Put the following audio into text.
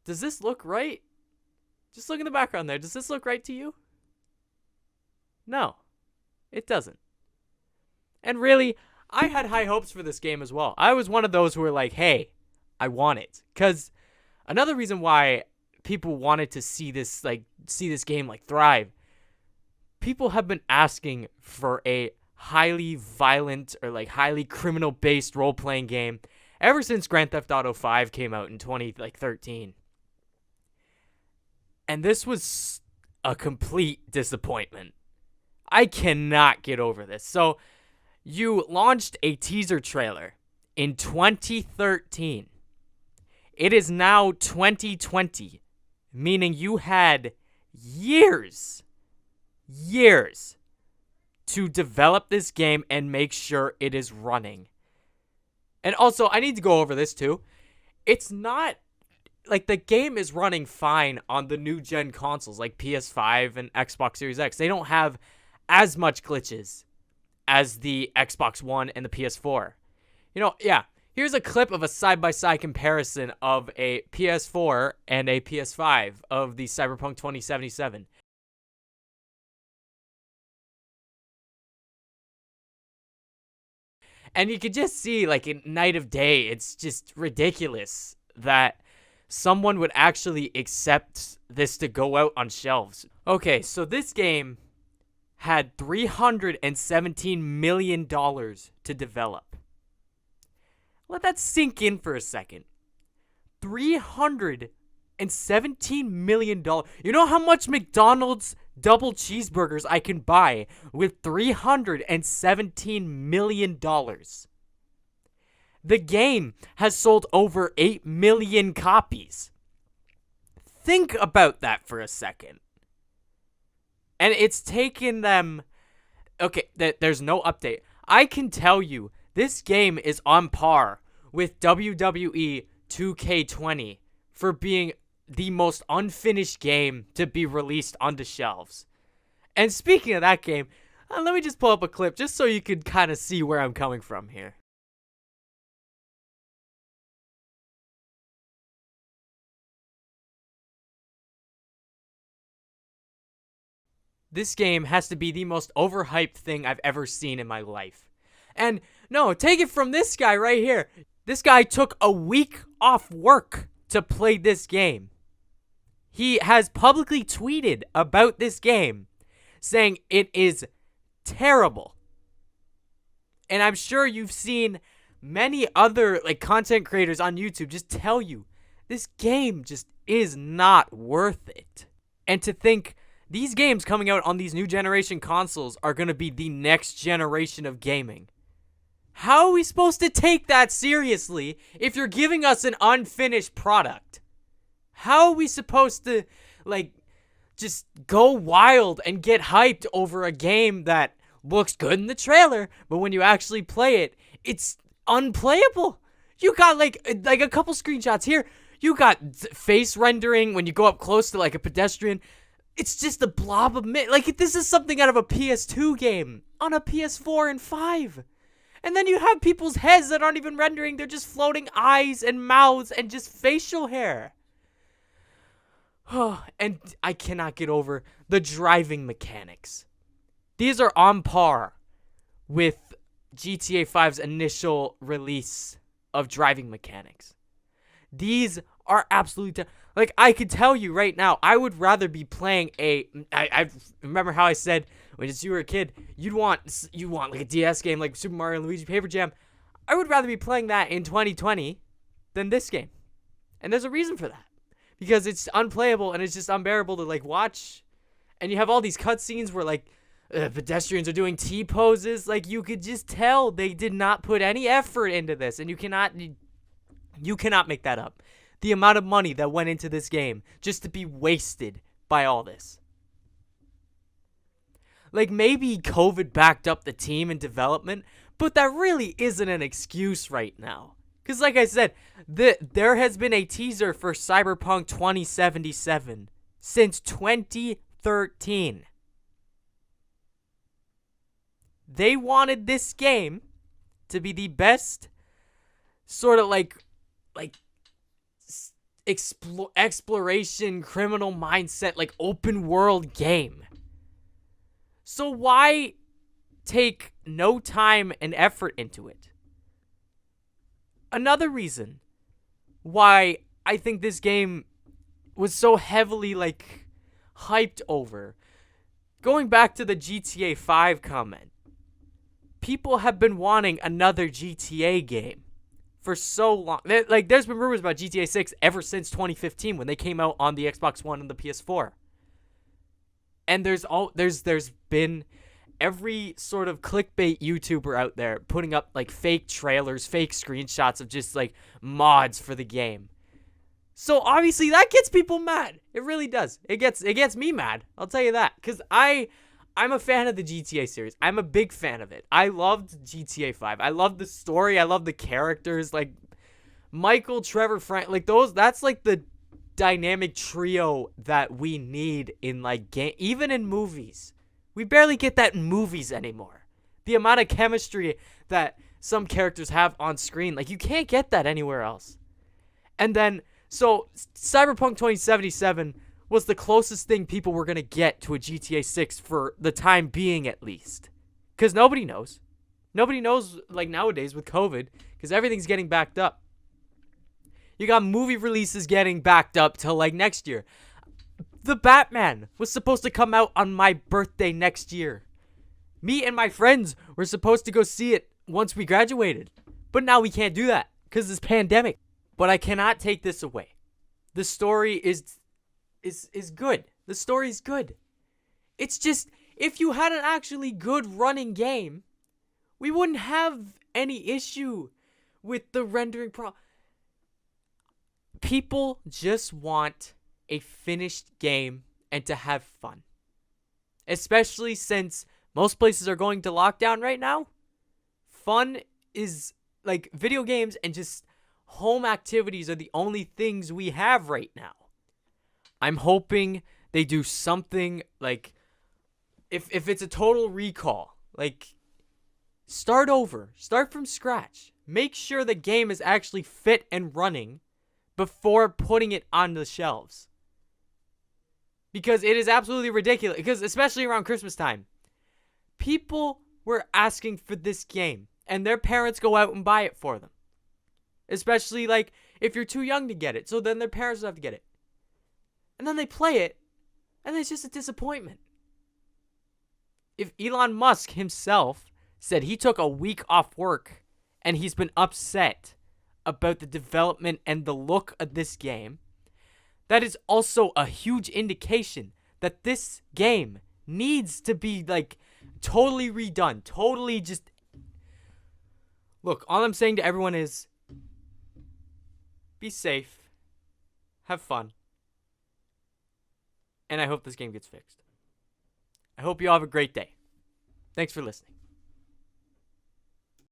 Does this look right? Just look in the background there. Does this look right to you? No, it doesn't. And really, I had high hopes for this game as well. I was one of those who were like, hey, I want it. Because another reason why people wanted to see this game like thrive, people have been asking for a highly violent or like highly criminal based role playing game ever since Grand Theft Auto 5 came out in 2013. And this was a complete disappointment. I cannot get over this. So, you launched a teaser trailer in 2013. It is now 2020, meaning you had years to develop this game and make sure it is running. And also, I need to go over this too. It's not like the game is running fine on the new gen consoles like PS5 and Xbox Series X. They don't have as much glitches as the Xbox One and the PS4. Yeah, here's a clip of a side-by-side comparison of a PS4 and a PS5 of the Cyberpunk 2077. And you could just see, like, in Night of Day, it's just ridiculous that someone would actually accept this to go out on shelves. Okay, so this game had $317 million to develop. Let that sink in for a second. $317 million. You know how much McDonald's double cheeseburgers I can buy with $317 million? The game has sold over 8 million copies. Think about that for a second. And it's taken them... Okay, there's no update. I can tell you, this game is on par with WWE 2K20 for being the most unfinished game to be released onto shelves. And speaking of that game, let me just pull up a clip just so you can kind of see where I'm coming from here. This game has to be the most overhyped thing I've ever seen in my life. And no, take it from this guy right here. This guy took a week off work to play this game. He has publicly tweeted about this game, saying it is terrible. And I'm sure you've seen many other content creators on YouTube just tell you this game just is not worth it. And to think these games coming out on these new generation consoles are going to be the next generation of gaming. How are we supposed to take that seriously if you're giving us an unfinished product? How are we supposed to, just go wild and get hyped over a game that looks good in the trailer, but when you actually play it, it's unplayable? You got, a couple screenshots here. You got face rendering when you go up close to, a pedestrian. It's just a blob of this is something out of a PS2 game on a PS4 and 5. And then you have people's heads that aren't even rendering. They're just floating eyes and mouths and just facial hair. And I cannot get over the driving mechanics. These are on par with GTA 5's initial release of driving mechanics. These are absolutely... I could tell you right now, I would rather be playing I remember how I said, when you were a kid, you want a DS game like Super Mario and Luigi Paper Jam. I would rather be playing that in 2020 than this game. And there's a reason for that. Because it's unplayable and it's just unbearable to, watch. And you have all these cutscenes where, pedestrians are doing T-poses. You could just tell they did not put any effort into this. And you cannot make that up. The amount of money that went into this game just to be wasted by all this. Maybe COVID backed up the team in development, but that really isn't an excuse right now. Because like I said, there has been a teaser for Cyberpunk 2077 since 2013. They wanted this game to be the best sort of exploration, criminal mindset, like open world game. So why take no time and effort into it? Another reason why I think this game was so heavily like hyped over. Going back to the GTA 5 comment, people have been wanting another GTA game for so long. Like, there's been rumors about GTA 6 ever since 2015 when they came out on the Xbox One and the PS4. And there's been every sort of clickbait YouTuber out there putting up like fake trailers, fake screenshots of just like mods for the game. So obviously that gets people mad. It really does. It gets me mad. I'll tell you that, cuz I'm a fan of the GTA series. I'm a big fan of it. I loved GTA 5. I loved the story. I love the characters, like Michael, Trevor, Frank, like those. That's like the dynamic trio that we need in like game, even in movies. We barely get that in movies anymore. The amount of chemistry that some characters have on screen, like you can't get that anywhere else. And then so Cyberpunk 2077 was the closest thing people were going to get to a GTA 6 for the time being, at least. Because nobody knows. Nobody knows, like, nowadays with COVID, because everything's getting backed up. You got movie releases getting backed up till, like, next year. The Batman was supposed to come out on my birthday next year. Me and my friends were supposed to go see it once we graduated. But now we can't do that, because this pandemic. But I cannot take this away. The story is good. The story's good. It's just, if you had an actually good running game, we wouldn't have any issue with the rendering People just want a finished game and to have fun. Especially since most places are going to lockdown right now. Fun is like video games and just home activities are the only things we have right now. I'm hoping they do something like, if it's a total recall, like start over, start from scratch. Make sure the game is actually fit and running before putting it on the shelves. Because it is absolutely ridiculous, because especially around Christmas time, people were asking for this game and their parents go out and buy it for them. Especially, like, if you're too young to get it. So then their parents will have to get it. And then they play it, and it's just a disappointment. If Elon Musk himself said he took a week off work, and he's been upset about the development and the look of this game, that is also a huge indication that this game needs to be, like, totally redone. Totally just... Look, all I'm saying to everyone is, be safe, have fun, and I hope this game gets fixed. I hope you all have a great day. Thanks for listening.